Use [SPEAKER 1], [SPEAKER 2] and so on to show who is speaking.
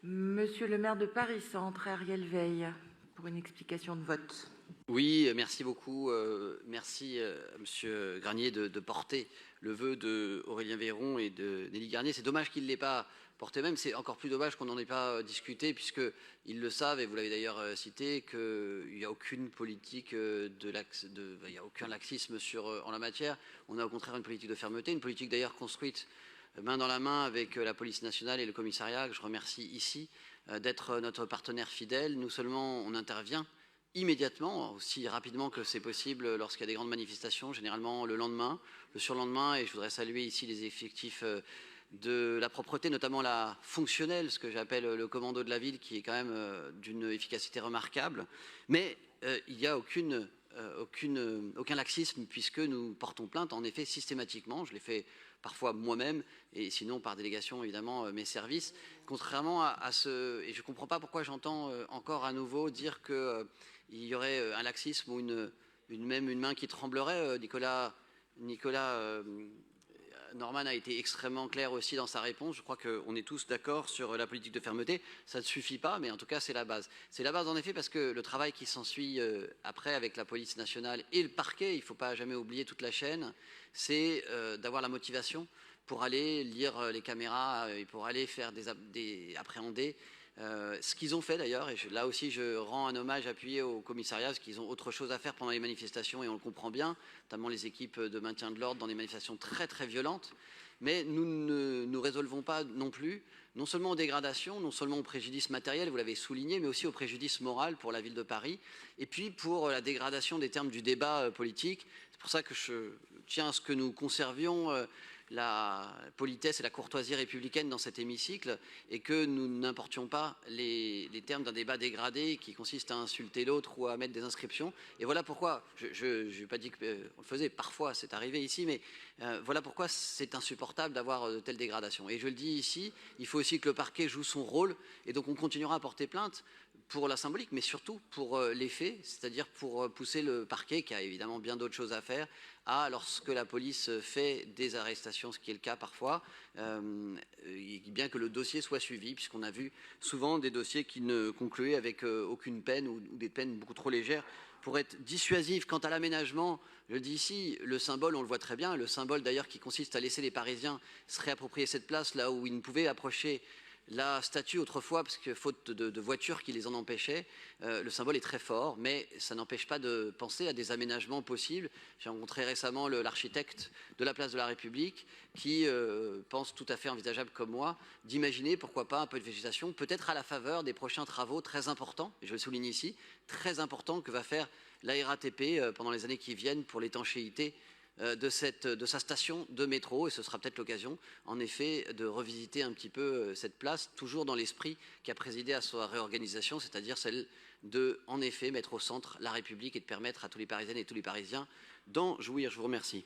[SPEAKER 1] Monsieur le maire de Paris Centre, Ariel Veil, pour une explication de vote.
[SPEAKER 2] Oui, merci beaucoup. Merci Monsieur Granier de porter le vœu d'Aurélien Véron et de Nelly Garnier. C'est dommage qu'il ne l'ait pas porté même. C'est encore plus dommage qu'on n'en ait pas discuté, puisqu'ils le savent, et vous l'avez d'ailleurs cité, qu'il n'y a aucune politique il n'y a aucun laxisme en la matière. On a au contraire une politique de fermeté, une politique d'ailleurs construite main dans la main avec la police nationale et le commissariat, que je remercie ici, d'être notre partenaire fidèle. Nous seulement, on intervient immédiatement, aussi rapidement que c'est possible lorsqu'il y a des grandes manifestations, généralement le lendemain, le surlendemain, et je voudrais saluer ici les effectifs de la propreté, notamment la fonctionnelle, ce que j'appelle le commando de la ville, qui est quand même d'une efficacité remarquable. Mais il n'y a aucun laxisme, puisque nous portons plainte, en effet, systématiquement. Je l'ai fait parfois moi-même, et sinon par délégation, évidemment, mes services. Contrairement à ce... Et je ne comprends pas pourquoi j'entends encore à nouveau dire qu'il y aurait un laxisme ou même une main qui tremblerait. Nicolas Norman a été extrêmement clair aussi dans sa réponse. Je crois qu'on est tous d'accord sur la politique de fermeté. Ça ne suffit pas, mais en tout cas, c'est la base. C'est la base, en effet, parce que le travail qui s'ensuit après avec la police nationale et le parquet, il ne faut pas jamais oublier toute la chaîne, c'est d'avoir la motivation pour aller lire les caméras et pour aller faire appréhender ce qu'ils ont fait d'ailleurs, et là aussi je rends un hommage appuyé au commissariat, parce qu'ils ont autre chose à faire pendant les manifestations, et on le comprend bien, notamment les équipes de maintien de l'ordre dans des manifestations très très violentes. Mais nous ne nous résolvons pas non plus, non seulement aux dégradations, non seulement au préjudice matériel, vous l'avez souligné, mais aussi au préjudice moral pour la ville de Paris, et puis pour la dégradation des termes du débat politique. C'est pour ça que je tiens à ce que nous conservions la politesse et la courtoisie républicaine dans cet hémicycle, et que nous n'importions pas les termes d'un débat dégradé qui consiste à insulter l'autre ou à mettre des inscriptions. Et voilà pourquoi, je n'ai pas dit qu'on le faisait, parfois c'est arrivé ici, mais voilà pourquoi c'est insupportable d'avoir de telles dégradations. Et je le dis ici, il faut aussi que le parquet joue son rôle, et donc on continuera à porter plainte pour la symbolique, mais surtout pour les faits, c'est-à-dire pour pousser le parquet, qui a évidemment bien d'autres choses à faire, lorsque la police fait des arrestations, ce qui est le cas parfois, bien que le dossier soit suivi, puisqu'on a vu souvent des dossiers qui ne concluaient avec aucune peine ou des peines beaucoup trop légères pour être dissuasives. Quant à l'aménagement, je le dis ici, le symbole, on le voit très bien, le symbole d'ailleurs qui consiste à laisser les Parisiens se réapproprier cette place là où ils ne pouvaient approcher la statue autrefois, parce que faute de voitures qui les en empêchaient, le symbole est très fort, mais ça n'empêche pas de penser à des aménagements possibles. J'ai rencontré récemment l'architecte de la place de la République qui pense tout à fait envisageable comme moi d'imaginer, pourquoi pas, un peu de végétation, peut-être à la faveur des prochains travaux très importants, et je le souligne ici, très importants que va faire la RATP pendant les années qui viennent pour l'étanchéité de sa station de métro, et ce sera peut-être l'occasion, en effet, de revisiter un petit peu cette place, toujours dans l'esprit qui a présidé à sa réorganisation, c'est-à-dire celle de, en effet, mettre au centre la République et de permettre à tous les Parisiennes et tous les Parisiens d'en jouir. Je vous remercie.